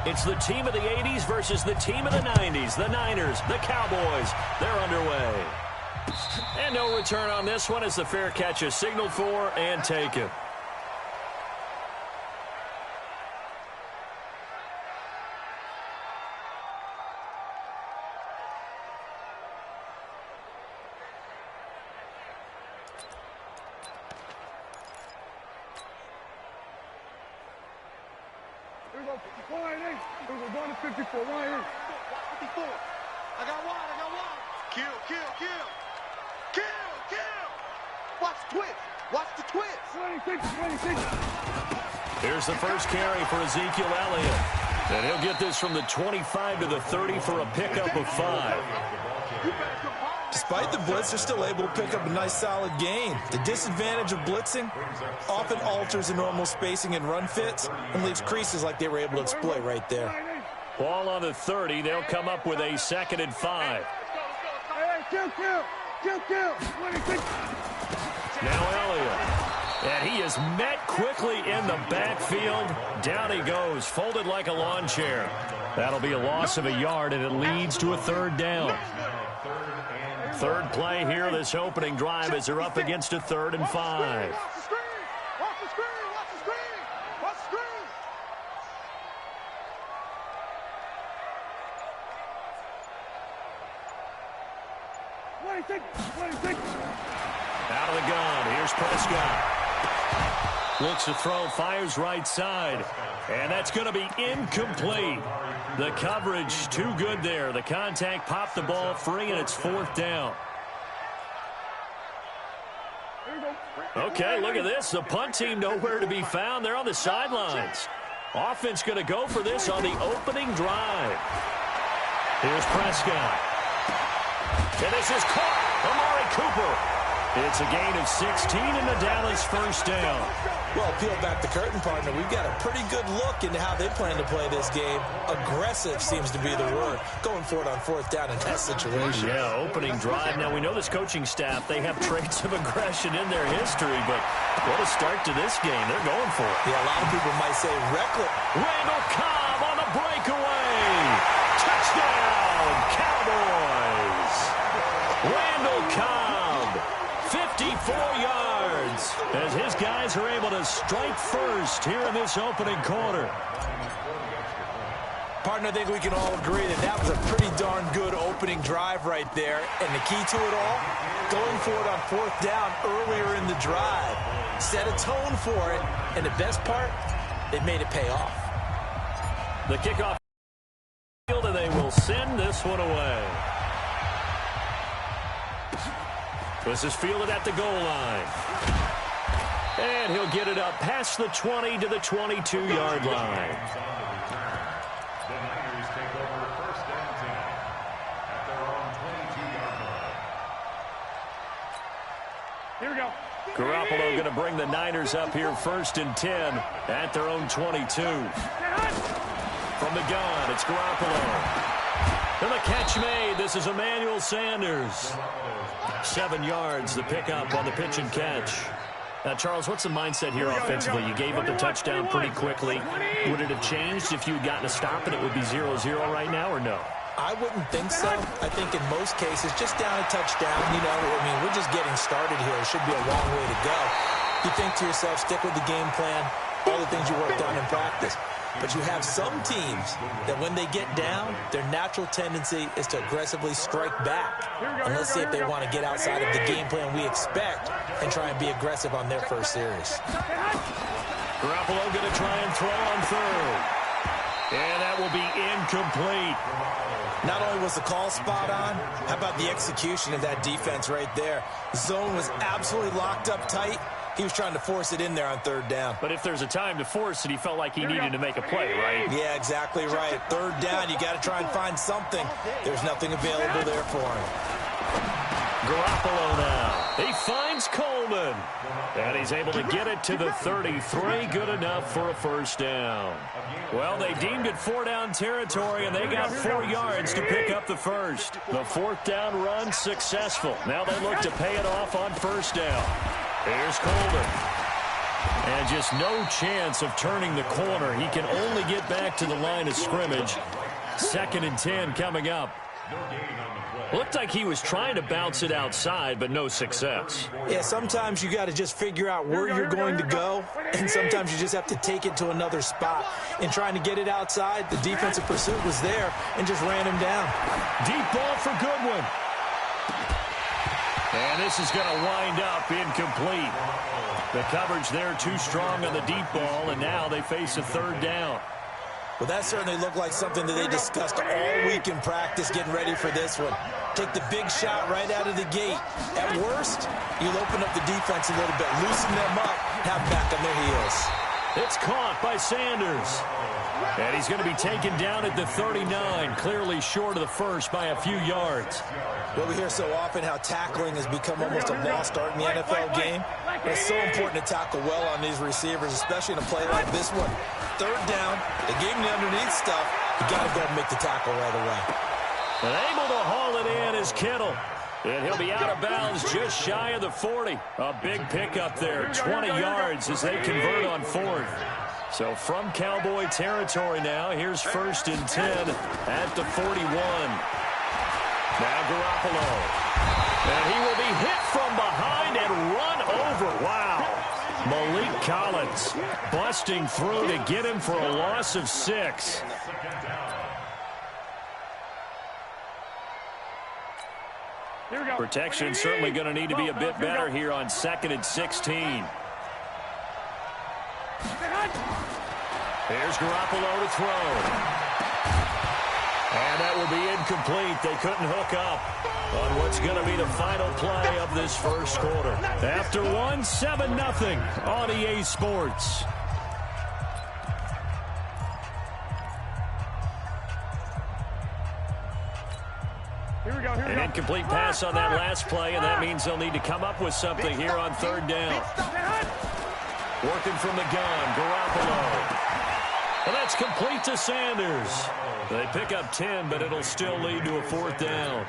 It's the team of the 80s versus the team of the 90s. The Niners, the Cowboys, they're underway. And no return on this one as the fair catch is signaled for and taken. Here we go. 188. Here we go. Going to 54. 188. 54. I got one. Kill. Watch the twist. 26. Here's the first carry for Ezekiel Elliott. And he'll get this from the 25 to the 30 for a pickup of 5. Despite the blitz, they're still able to pick up a nice, solid gain. The disadvantage of blitzing often alters the normal spacing and run fits and leaves creases like they were able to exploit right there. Ball on the 30. They'll come up with a 2nd and 5. Kill. 26. Now Elliott. And he is met quickly in the backfield. Down he goes, folded like a lawn chair. That'll be a loss of a yard, and it leads to a 3rd down. Third play here, this opening drive, as they're up against a 3rd and 5. Watch the screen. 26. Out of the gun, here's Prescott. Looks to throw, fires right side. And that's going to be incomplete. The coverage too good there. The contact popped the ball free, and it's 4th down. Okay, look at this. The punt team nowhere to be found. They're on the sidelines. Offense going to go for this on the opening drive. Here's Prescott. And this is caught. Amari Cooper. It's a gain of 16 and the Dallas first down. Well, peel back the curtain, partner. We've got a pretty good look into how they plan to play this game. Aggressive seems to be the word. Going for it on 4th down in that situation. Yeah, opening drive. Now, we know this coaching staff, they have traits of aggression in their history, but what a start to this game. They're going for it. Yeah, a lot of people might say reckless. Randall Cobb on a breakaway. Touchdown, Cowboys. Randall Cobb, 54 yards, as his guys are able to strike first here in this opening quarter. Partner, I think we can all agree that that was a pretty darn good opening drive right there. And the key to it all, going for it on 4th down earlier in the drive. Set a tone for it, and the best part, they made it pay off. The kickoff field, and they will send this one away. This is fielded at the goal line. And he'll get it up past the 20 to the 22-yard line. The Niners take over first down team at their own 22-yard line. Here we go. Garoppolo going to bring the Niners up here 1st and 10 at their own 22. From the gun, it's Garoppolo. And the catch made. This is Emmanuel Sanders. 7 yards, the pickup on the pitch and catch. Now, Charles, what's the mindset here offensively? You gave up the touchdown pretty quickly. Would it have changed if you had gotten a stop and it would be 0-0 right now, or no? I wouldn't think so. I think in most cases, just down a touchdown, we're just getting started here. It should be a long way to go. You think to yourself, stick with the game plan, all the things you worked on in practice. But you have some teams that when they get down, their natural tendency is to aggressively strike back. And let's see if they want to get outside of the game plan we expect and try and be aggressive on their first series. Garoppolo going to try and throw on 3rd. And that will be incomplete. Not only was the call spot on, how about the execution of that defense right there? Zone was absolutely locked up tight. He was trying to force it in there on 3rd down. But if there's a time to force it, he felt like he needed to make a play, right? Yeah, exactly right. 3rd down, you got to try and find something. There's nothing available there for him. Garoppolo now. He finds Coleman. And he's able to get it to the 33. Good enough for a first down. Well, they deemed it 4-down territory, and they got 4 yards to pick up the first. The 4th down run successful. Now they look to pay it off on first down. Here's Coleman. And just no chance of turning the corner. He can only get back to the line of scrimmage. 2nd and 10 coming up. Looked like he was trying to bounce it outside, but no success. Yeah, sometimes you got to just figure out where you're going to go, and sometimes you just have to take it to another spot. In trying to get it outside, the defensive pursuit was there and just ran him down. Deep ball for Goodwin. And this is going to wind up incomplete. The coverage there too strong on the deep ball, and now they face a 3rd down. Well, that certainly looked like something that they discussed all week in practice getting ready for this one. Take the big shot right out of the gate. At worst, you'll open up the defense a little bit, loosen them up, have back on their heels. It's caught by Sanders. And he's going to be taken down at the 39, clearly short of the first by a few yards. Well, we hear so often how tackling has become almost a lost art in the NFL game. But it's so important to tackle well on these receivers, especially in a play like this one. 3rd down, they gave him the underneath stuff. You got to go and make the tackle right away. And able to haul it in is Kittle. And he'll be out of bounds just shy of the 40. A big pickup there, 20 yards as they convert on 4th. So from Cowboy territory now, here's 1st and 10 at the 41. Now Garoppolo. And he will be hit from behind and run over. Wow. Malik Collins busting through to get him for a loss of 6. Protection certainly going to need to be a bit better here on 2nd and 16. Here's Garoppolo to throw. And that will be incomplete. They couldn't hook up on what's going to be the final play of this first quarter. After one, 7-0 on EA Sports. An incomplete pass on that last play, and that means they'll need to come up with something here on 3rd down. Working from the gun, Garoppolo. And that's complete to Sanders. They pick up 10, but it'll still lead to a 4th down.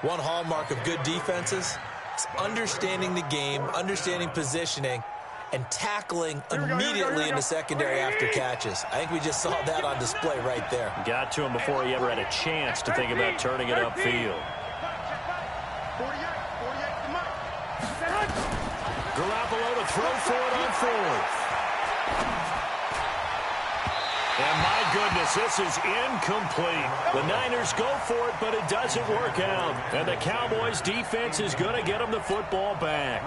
One hallmark of good defenses is understanding the game, understanding positioning, and tackling immediately in the secondary after catches. I think we just saw that on display right there. Got to him before he ever had a chance to think about turning it upfield. Garoppolo to throw for it on 4th. And my goodness, this is incomplete. The Niners go for it, but it doesn't work out. And the Cowboys' defense is going to get them the football back.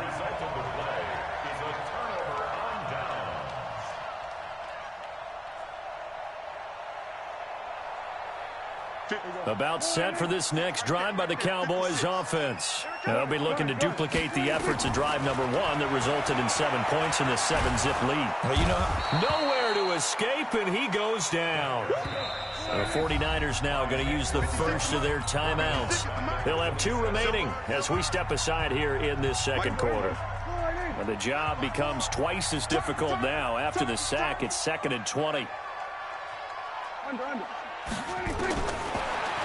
About set for this next drive by the Cowboys offense. They'll be looking to duplicate the efforts of drive number 1 that resulted in 7 points in the 7-zip lead. Well, you know, nowhere to escape, and he goes down. The 49ers now going to use the first of their timeouts. They'll have 2 remaining as we step aside here in this second quarter. And the job becomes twice as difficult now. After the sack, it's 2nd and 20.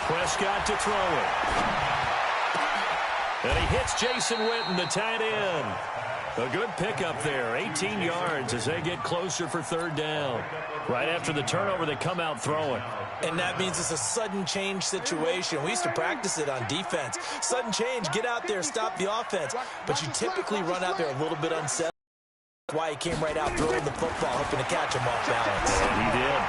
Prescott to throw it. And he hits Jason Witten, the tight end. A good pickup there, 18 yards as they get closer for 3rd down. Right after the turnover, they come out throwing. And that means it's a sudden change situation. We used to practice it on defense. Sudden change, get out there, stop the offense. But you typically run out there a little bit unsettled. That's why he came right out throwing the football, hoping to catch him off balance. And he did.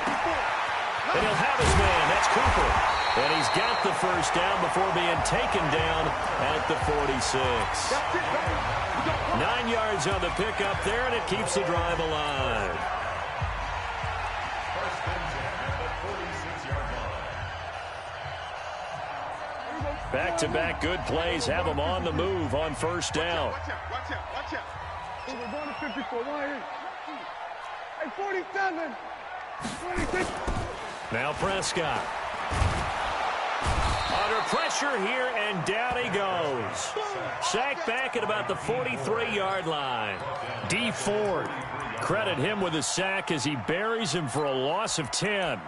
And he'll have his man. That's Cooper. And he's got the first down before being taken down at the 46. 9 yards on the pickup there, and it keeps the drive alive. Back-to-back good plays have them on the move on 1st down. Watch out. We're going to 54. Hey, 47. 26. Now Prescott. Under pressure here, and down he goes. Sacked back at about the 43-yard line. D. Ford. Credit him with a sack as he buries him for a loss of 10.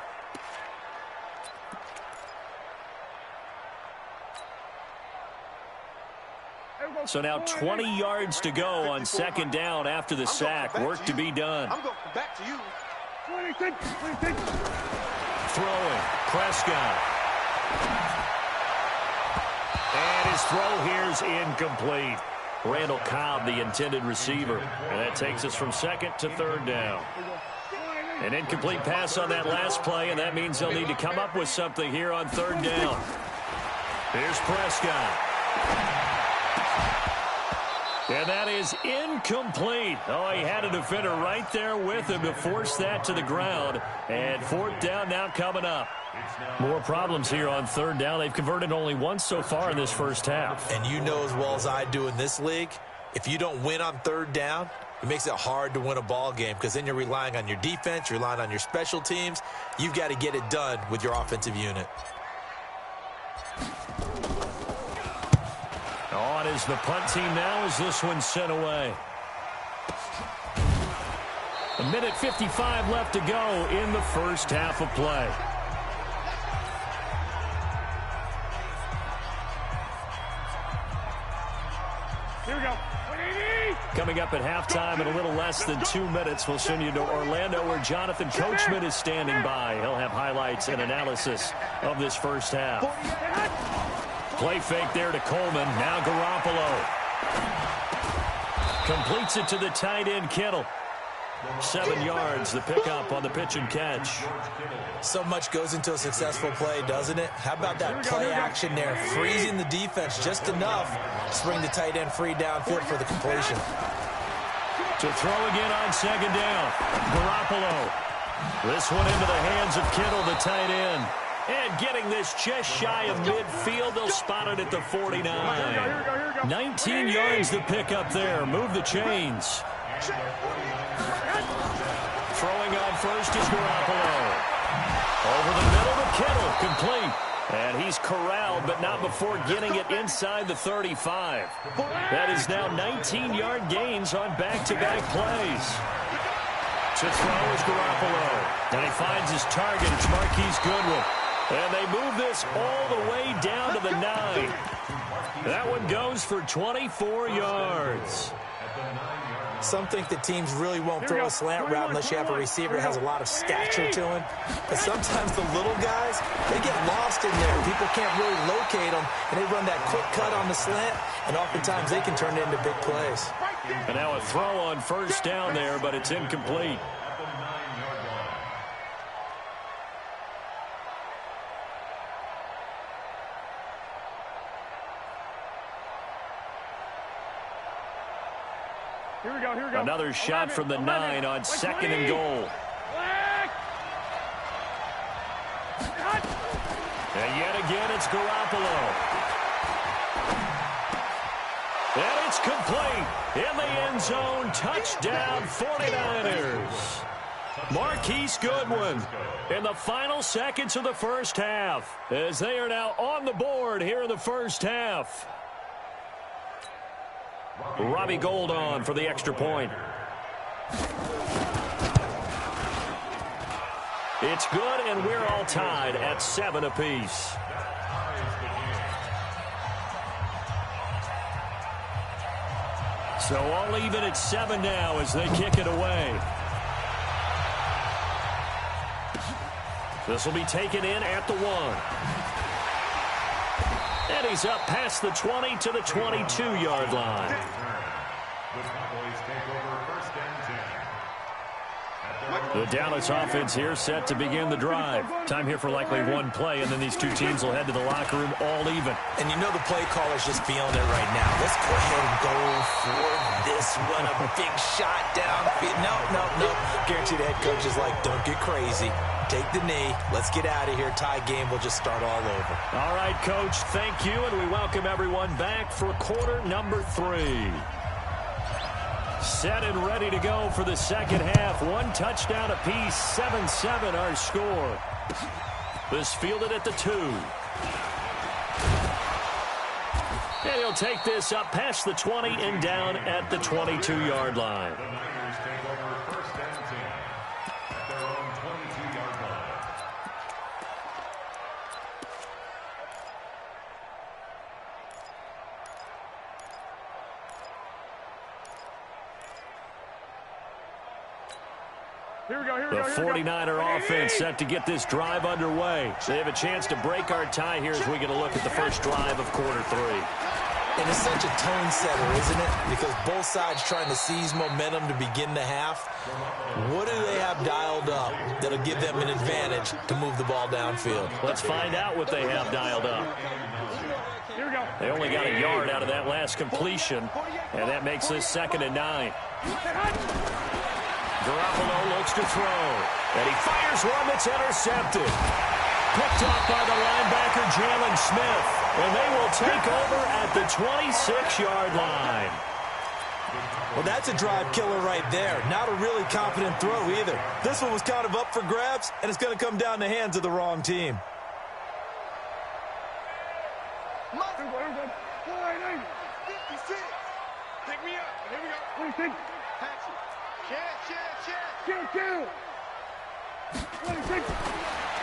So now 20 yards to go on second down after the sack. Work to be done. I'm going back to you. 26. Throwing. Prescott. And his throw here's incomplete. Randall Cobb, the intended receiver. And that takes us from second to third down. An incomplete pass on that last play, and that means they'll need to come up with something here on third down. Here's Prescott. And that is incomplete. Oh, he had a defender right there with him to force that to the ground. And fourth down now coming up. More problems here on third down. They've converted only once so far in this first half. And you know as well as I do in this league, if you don't win on third down, it makes it hard to win a ball game because then you're relying on your defense, you're relying on your special teams. You've got to get it done with your offensive unit. On is the punt team now as this one's sent away. A minute 55 left to go in the first half of play. Here we go. Coming up at halftime in a little less than 2 minutes, we'll send you to Orlando where Jonathan Coachman is standing by. He'll have highlights and analysis of this first half. Play fake there to Coleman. Now Garoppolo. Completes it to the tight end, Kittle. 7 yards, the pickup on the pitch and catch. So much goes into a successful play, doesn't it? How about that play action there? Freezing the defense just enough to bring the tight end free downfield for the completion. To throw again on second down. Garoppolo. This one into the hands of Kittle, the tight end. And getting this just shy of midfield, they'll spot it at the 49. 19 yards to pick up there. Move the chains. Throwing on first is Garoppolo. Over the middle to Kittle, complete. And he's corralled, but not before getting it inside the 35. That is now 19-yard gains on back-to-back plays. To throw is Garoppolo. And he finds his target. It's Marquise Goodwin. And they move this all the way down to the 9. That one goes for 24 yards. Some think that teams really won't throw a slant route unless you have a receiver that has a lot of stature to him. But sometimes the little guys, they get lost in there. People can't really locate them, and they run that quick cut on the slant, and oftentimes they can turn it into big plays. And now a throw on first down there, but it's incomplete. Here we go, here we go. Another shot from the 9 on second and goal. And yet again, it's Garoppolo. And it's complete. In the end zone, touchdown 49ers. Marquise Goodwin in the final seconds of the first half as they are now on the board here in the first half. Robbie Gould on for the extra point. It's good, and we're all tied at 7 apiece. So all even at 7 now as they kick it away. This will be taken in at the 1. And he's up past the 20 to the 22-yard line. The Dallas offense here set to begin the drive. Time here for likely one play, and then these two teams will head to the locker room all even. And you know the play caller's just feeling it right now. Let's go ahead and go for this one. A big shot down. No. Guaranteed the head coach is like, don't get crazy. Take the knee. Let's get out of here. Tie game will just start all over. All right, Coach, thank you, and we welcome everyone back for quarter number 3. Set and ready to go for the second half. 1 touchdown apiece, 7-7 our score. This fielded at the 2. And he'll take this up past the 20 and down at the 22-yard line. The 49er offense set to get this drive underway. They have a chance to break our tie here as we get a look at the first drive of quarter 3. And it's such a tone setter, isn't it? Because both sides trying to seize momentum to begin the half. What do they have dialed up that'll give them an advantage to move the ball downfield? Let's find out what they have dialed up. They only got a yard out of that last completion, and that makes this 2nd and 9. Garoppolo looks to throw, and he fires one that's intercepted. Picked off by the linebacker, Jalen Smith, and they will take over at the 26-yard line. Well, that's a drive killer right there. Not a really confident throw either. This one was kind of up for grabs, and it's going to come down the hands of the wrong team. Pick me up. Here we go.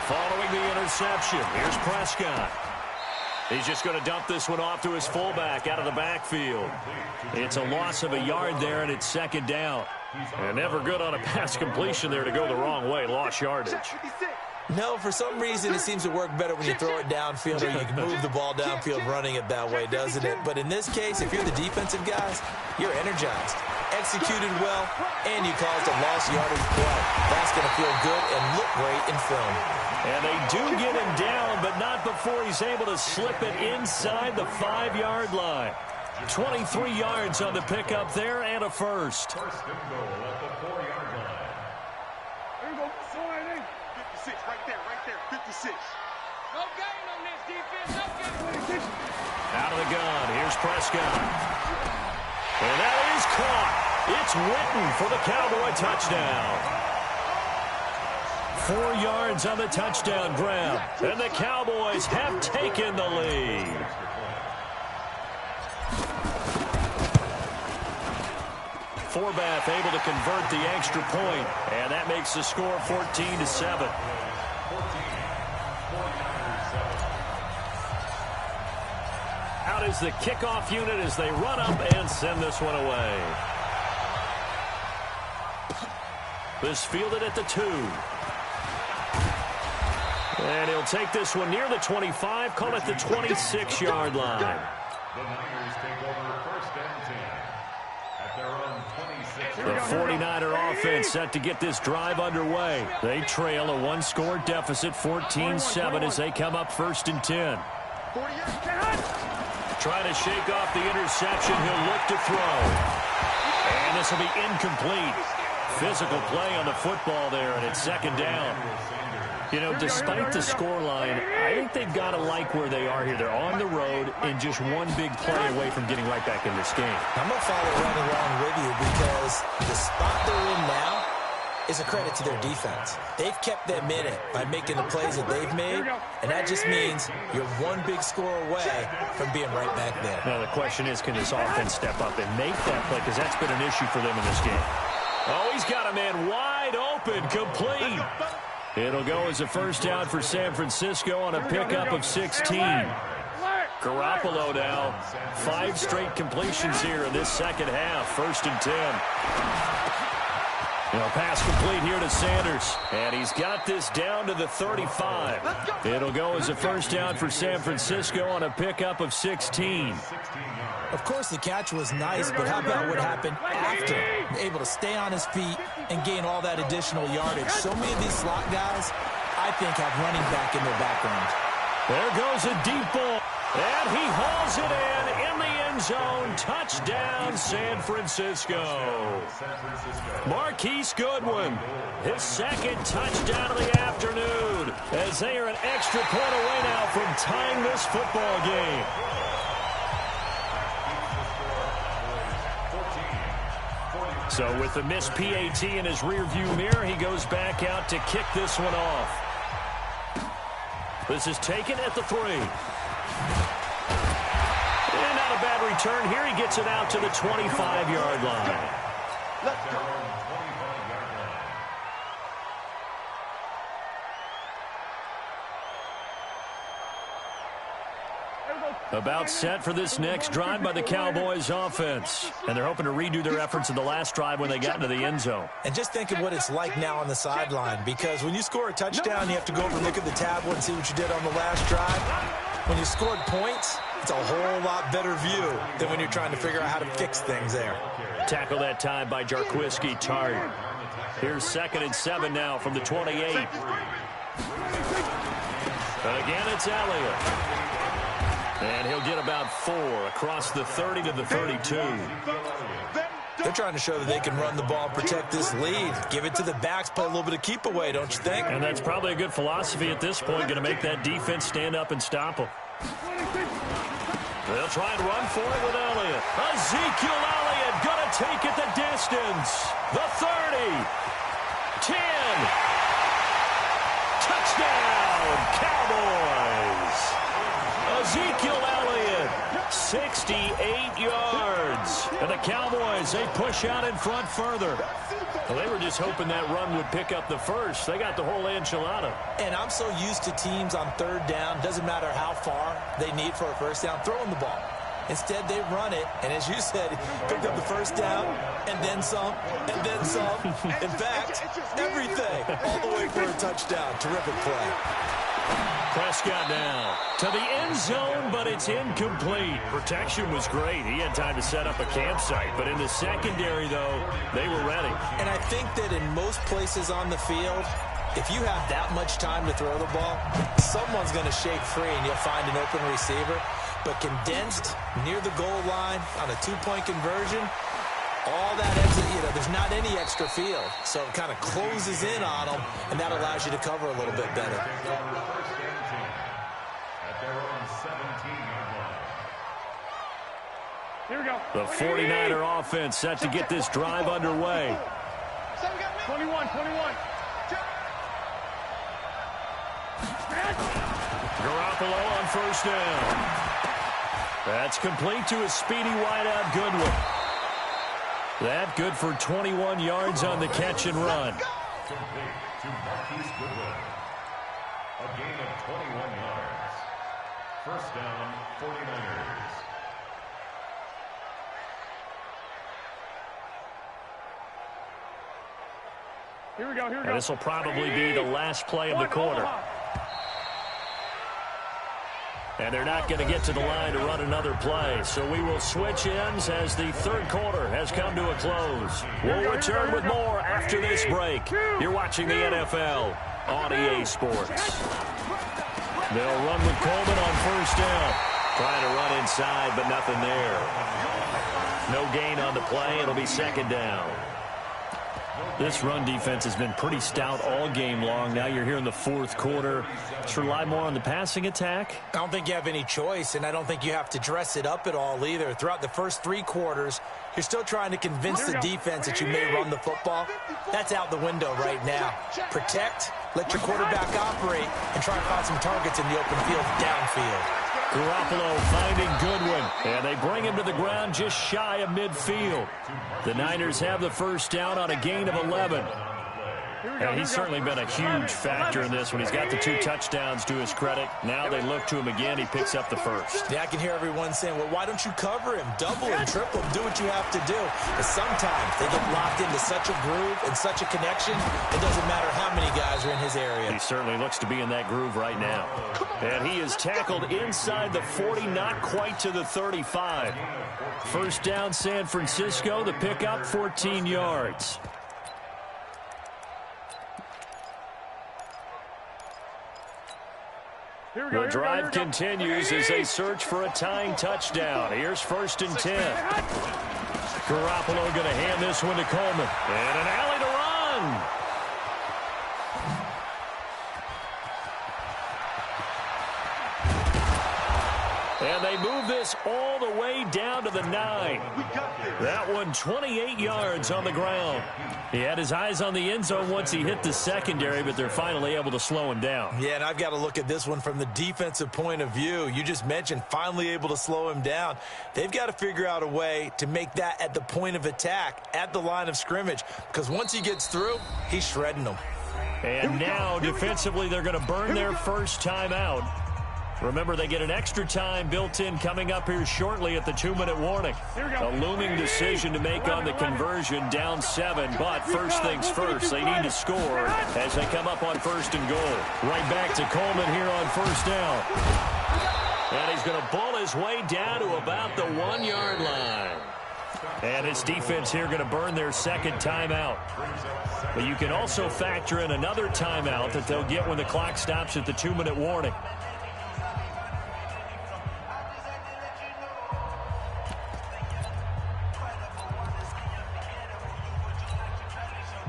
Following the interception, here's Prescott. He's just going to dump this one off to his fullback out of the backfield. It's a loss of a yard there, and it's 2nd down. And never good on a pass completion there to go the wrong way. Lost yardage. No, for some reason it seems to work better when you throw it downfield or you can move the ball downfield running it that way, doesn't it? But in this case, if you're the defensive guys, you're energized, executed well, and you caused a lost yardage play. That's going to feel good and look great in film. And they do get him down, but not before he's able to slip it inside the 5-yard line. 23 yards on the pickup there and a first. First and goal at the 4-yard line. Here we go. 56, right there, 56. No gain on this defense, no gain. Out of the gun, here's Prescott. And that is caught. It's Witten for the Cowboy touchdown. 4 yards on the touchdown grab, and the Cowboys have taken the lead. Forbath able to convert the extra point, and that makes the score 14-7. Out is the kickoff unit as they run up and send this one away. This fielded at the 2. And he'll take this one near the 25, call it the 26-yard line. The Niners take over 1st and 10 at their own 26. The 49er offense set to get this drive underway. They trail a 1-score deficit, 14-7, as they come up 1st and 10. Trying to shake off the interception. He'll look to throw. And this will be incomplete. Physical play on the football there, and it's 2nd down. You know, despite the scoreline, I think they've got to like where they are here. They're on the road and just one big play away from getting right back in this game. I'm going to follow right along with you because the spot they're in now is a credit to their defense. They've kept them in it by making the plays that they've made, and that just means you're one big score away from being right back there. Now, the question is, can this offense step up and make that play? Because that's been an issue for them in this game. Oh, he's got a man wide open, complete. It'll go as a first down for San Francisco on a pickup of 16. Garoppolo now, 5 straight completions here in this 2nd half. 1st and 10. A pass complete here to Sanders. And he's got this down to the 35. It'll go as a first down for San Francisco on a pickup of 16. Of course, the catch was nice, but how about what happened after? Able to stay on his feet and gain all that additional yardage. So many of these slot guys, I think, have running back in their background. There goes a deep ball, and he hauls it in the end zone. Touchdown, San Francisco. Marquise Goodwin, his 2nd touchdown of the afternoon, as they are an extra point away now from tying this football game. So with the missed PAT in his rearview mirror, he goes back out to kick this one off. This is taken at the 3. And not a bad return here. He gets it out to the 25-yard line. Let's go. Here we go. About set for this next drive by the Cowboys offense. And they're hoping to redo their efforts in the last drive when they got into the end zone. And just think of what it's like now on the sideline, because when you score a touchdown, you have to go over and look at the tablet and see what you did on the last drive. When you scored points, it's a whole lot better view than when you're trying to figure out how to fix things there. Tackle that time by Jarquiski Tart. Here's 2nd and 7 now from the 28. And again, it's Elliott. And he'll get about 4 across the 30 to the 32. They're trying to show that they can run the ball, protect this lead, give it to the backs, play a little bit of keep away, don't you think? And that's probably a good philosophy at this point, going to make that defense stand up and stop them. They'll try and run for it with Elliott. Ezekiel Elliott going to take it the distance. The 30. 10. Touchdown, Cowboys. Ezekiel Elliott, 68 yards. And the Cowboys, they push out in front further. Well, they were just hoping that run would pick up the first. They got the whole enchilada. And I'm so used to teams on 3rd down, doesn't matter how far they need for a first down, throwing the ball. Instead, they run it, and as you said, picked up the first down, and then some, and then some. In fact, everything, all the way for a touchdown. Terrific play. Prescott now to the end zone, but it's incomplete. Protection was great. He had time to set up a campsite, but in the secondary, though, they were ready. And I think that in most places on the field, if you have that much time to throw the ball, someone's going to shake free and you'll find an open receiver. But condensed near the goal line on a 2-point conversion, all that extra, there's not any extra field. So it kind of closes in on them, and that allows you to cover a little bit better. Here we go. The 49er offense set to get this drive underway. 21. Garoppolo on first down. That's complete to a speedy wideout Goodwin. That good for 21 yards on the catch and run. Complete to Marquise Goodwin. A gain of 21 yards. First down, 49ers. Here we go. And this will probably be the last play of the quarter. And they're not going to get to the line to run another play. So we will switch ends as the 3rd quarter has come to a close. We'll return with more after this break. You're watching the NFL on EA Sports. They'll run with Coleman on first down. Trying to run inside, but nothing there. No gain on the play. It'll be 2nd down. This run defense has been pretty stout all game long. Now you're here in the 4th quarter. Just rely more on the passing attack. I don't think you have any choice, and I don't think you have to dress it up at all either. Throughout the first 3 quarters, you're still trying to convince the defense that you may run the football. That's out the window right now. Protect, let your quarterback operate, and try to find some targets in the open field downfield. Garoppolo finding Goodwin, and they bring him to the ground just shy of midfield. The Niners have the first down on a gain of 11. And he's certainly been a huge factor in this when he's got the 2 touchdowns to his credit. Now they look to him again. He picks up the first. Yeah, I can hear everyone saying, well, why don't you cover him? Double him, triple him, do what you have to do. But sometimes they get locked into such a groove and such a connection, it doesn't matter how many guys are in his area. He certainly looks to be in that groove right now. And he is tackled inside the 40, not quite to the 35. First down, San Francisco. The pickup, 14 yards. The drive continues as they search for a tying touchdown. Here's 1st and 10. Garoppolo going to hand this one to Coleman. And an alley to run. And they move this all the way down to the 9. That one 28 yards on the ground. He had his eyes on the end zone once he hit the secondary, but they're finally able to slow him down. Yeah, and I've got to look at this one from the defensive point of view. You just mentioned finally able to slow him down. They've got to figure out a way to make that at the point of attack, at the line of scrimmage, because once he gets through, he's shredding them. And now, defensively, they're going to burn their first time out. Remember, they get an extra time built in coming up here shortly at the 2-minute warning. A looming decision to make on the conversion, down 7. But first things first, they need to score as they come up on 1st and goal. Right back to Coleman here on 1st down. And he's going to bull his way down to about the 1-yard line. And his defense here going to burn their second timeout. But you can also factor in another timeout that they'll get when the clock stops at the 2-minute warning.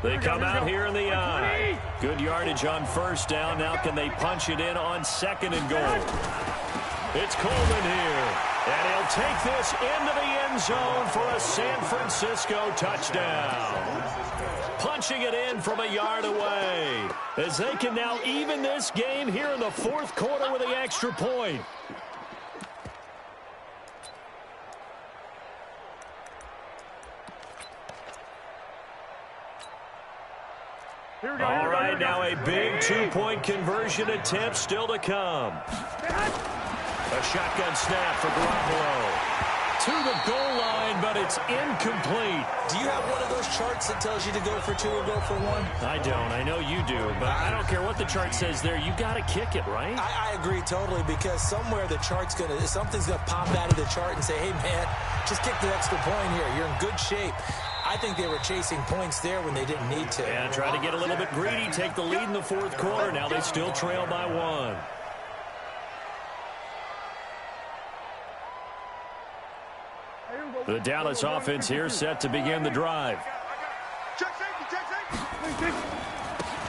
They come out here in the eye. Good yardage on 1st down. Now can they punch it in on 2nd and goal? It's Coleman here. And he'll take this into the end zone for a San Francisco touchdown. Punching it in from a yard away. As they can now even this game here in the 4th quarter with the extra point. All right, now a big 2-point conversion attempt still to come. A shotgun snap for Garoppolo. To the goal line, but it's incomplete. Do you have one of those charts that tells you to go for 2 or go for 1? I don't. I know you do, but I don't care what the chart says there. You got to kick it, right? I agree totally, because somewhere the chart's something's going to pop out of the chart and say, hey, man, just kick the extra point here. You're in good shape. I think they were chasing points there when they didn't need to. Yeah, try to get a little bit greedy, take the lead in the 4th quarter. Now they still trail by 1. The Dallas offense here set to begin the drive.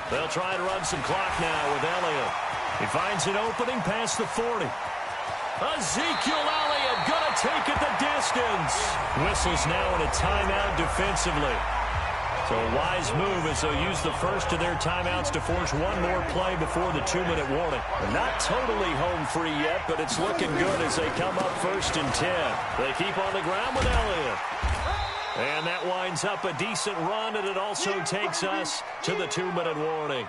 They'll try and run some clock now with Elliott. He finds an opening past the 40. Ezekiel Elliott going to take it the distance. Whistles now in a timeout defensively. So a wise move as they'll use the first of their timeouts to force one more play before the 2-minute warning. They're not totally home free yet, but it's looking good as they come up 1st and 10. They keep on the ground with Elliott. And that winds up a decent run, and it also takes us to the 2-minute warning.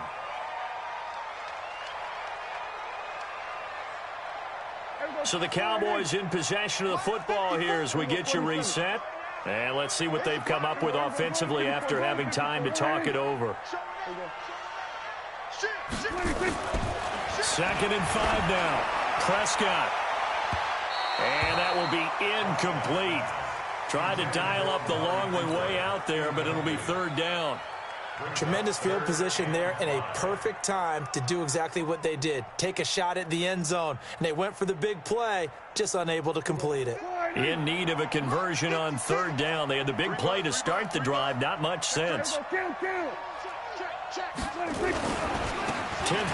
So the Cowboys in possession of the football here as we get you reset. And let's see what they've come up with offensively after having time to talk it over. 2nd and 5 now. Prescott. And that will be incomplete. Tried to dial up the long way out there, but it'll be 3rd down. Tremendous field position there and a perfect time to do exactly what they did. Take a shot at the end zone. And they went for the big play, just unable to complete it. In need of a conversion on 3rd down. They had the big play to start the drive. Not much sense. 10th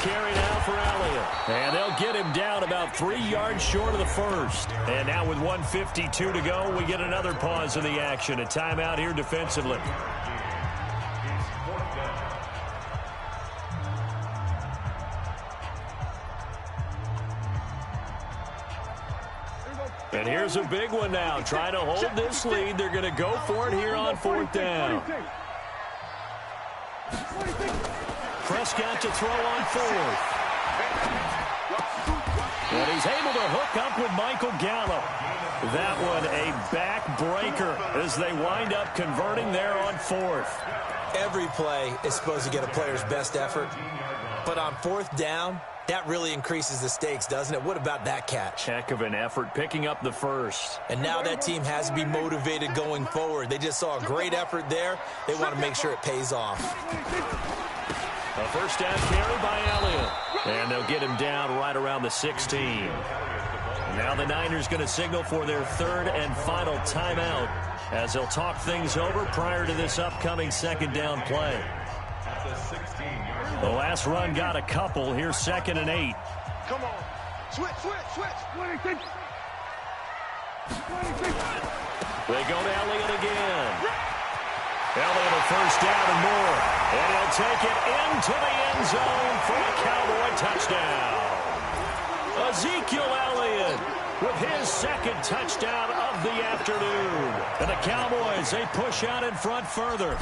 carry now for Elliott. And they'll get him down about 3 yards short of the first. And now with 1:52 to go, we get another pause in the action. A timeout here defensively. And here's a big one now. Trying to hold this lead. They're going to go for it here on 4th down. Prescott to throw on 4th. And he's able to hook up with Michael Gallup. That one a backbreaker as they wind up converting there on 4th. Every play is supposed to get a player's best effort. But on 4th down, that really increases the stakes, doesn't it? What about that catch? Heck of an effort picking up the first. And now that team has to be motivated going forward. They just saw a great effort there. They want to make sure it pays off. A 1st down carry by Elliott. And they'll get him down right around the 16. Now the Niners going to signal for their 3rd and final timeout as they'll talk things over prior to this upcoming 2nd down play. The last run got a couple. Here's 2nd and 8. Come on. Switch. They go to Elliott again. Elliott a 1st down and more. And he'll take it into the end zone for a Cowboy touchdown. Ezekiel Elliott with his 2nd touchdown of the afternoon. And the Cowboys, they push out in front further.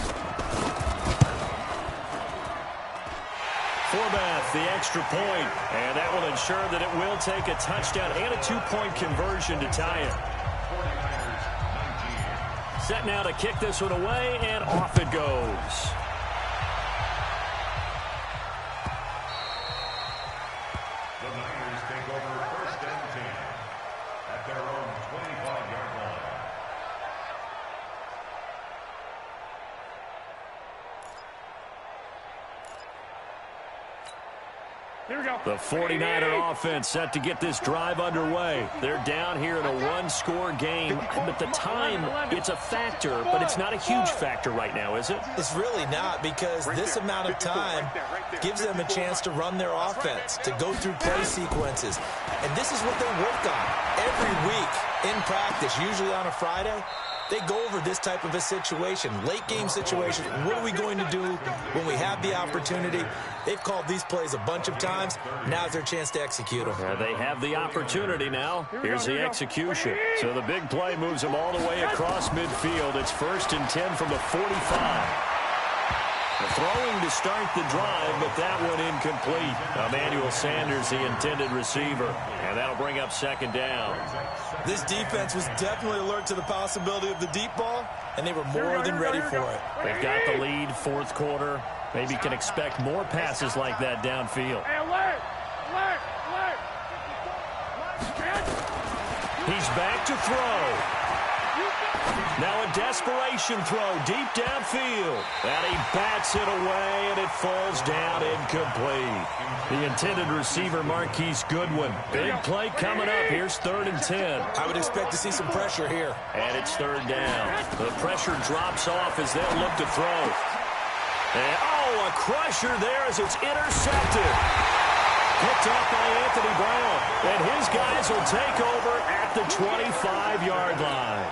Forbath, the extra point, and that will ensure that it will take a touchdown and a two-point conversion to tie it. Set now to kick this one away, and off it goes. The Niners take over first and 10 at their own 25-yard line. Here we go. The 49er offense set to get this drive underway. They're down here in a one-score game, but the time, it's a factor, but it's not a huge factor right now, is it? It's really not, because this amount of time gives them a chance to run their offense, to go through play sequences. And this is what they work on every week in practice, usually on a Friday. They go over this type of a situation, late game situation. What are we going to do when we have the opportunity? They've called these plays a bunch of times. Now's their chance to execute them. Yeah, they have the opportunity now. Here's the execution. So the big play moves them all the way across midfield. It's 1st and 10 from the 45. Throwing to start the drive, but that one incomplete. Emmanuel Sanders, the intended receiver, and that'll bring up 2nd down. This defense was definitely alert to the possibility of the deep ball, and they were more than ready for it. They've got the lead, 4th quarter. Maybe can expect more passes like that downfield. He's back to throw. Now a desperation throw deep downfield. And he bats it away, and it falls down incomplete. The intended receiver, Marquise Goodwin. Big play coming up. Here's 3rd and 10. I would expect to see some pressure here. And it's 3rd down. The pressure drops off as they'll look to throw. And, a crusher there as it's intercepted. Picked off by Anthony Brown. And his guys will take over at the 25-yard line.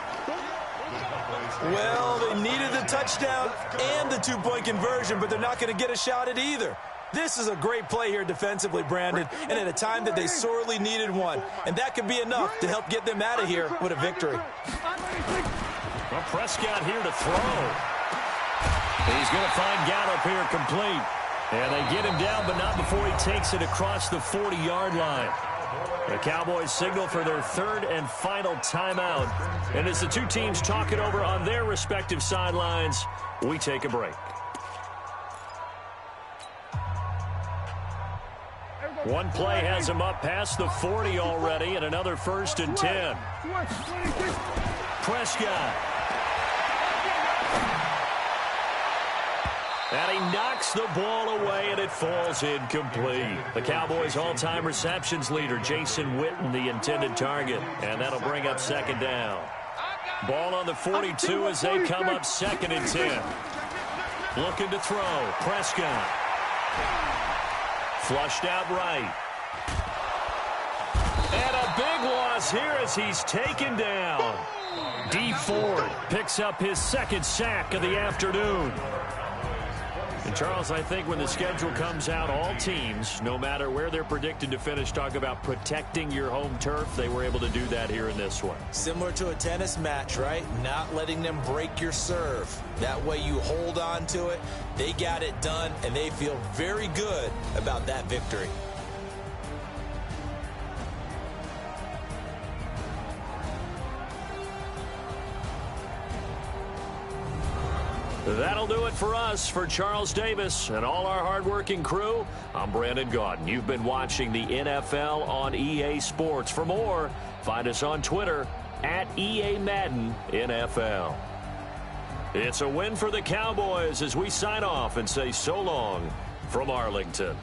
Well, they needed the touchdown and the two-point conversion, but they're not going to get a shot at either. This is a great play here defensively, Brandon, and at a time that they sorely needed one. And that could be enough to help get them out of here with a victory. Well, Prescott here to throw. He's going to find Gallup here complete. And they get him down, but not before he takes it across the 40-yard line. The Cowboys signal for their 3rd and final timeout. And as the two teams talk it over on their respective sidelines, we take a break. One play has him up past the 40 already, and another 1st and 10. Prescott. And he knocks the ball away, and it falls incomplete. The Cowboys' all-time receptions leader, Jason Witten, the intended target. And that'll bring up 2nd down. Ball on the 42 as they come up 2nd and 10. Looking to throw. Prescott. Flushed out right. And a big loss here as he's taken down. D. Ford picks up his 2nd sack of the afternoon. And Charles, I think when the schedule comes out, all teams, no matter where they're predicted to finish, talk about protecting your home turf. They were able to do that here in this one. Similar to a tennis match, right? Not letting them break your serve. That way you hold on to it. They got it done, and they feel very good about that victory. That'll do it for us. For Charles Davis and all our hardworking crew, I'm Brandon Gaudin. You've been watching the NFL on EA Sports. For more, find us on Twitter at EA Madden NFL. It's a win for the Cowboys as we sign off and say so long from Arlington.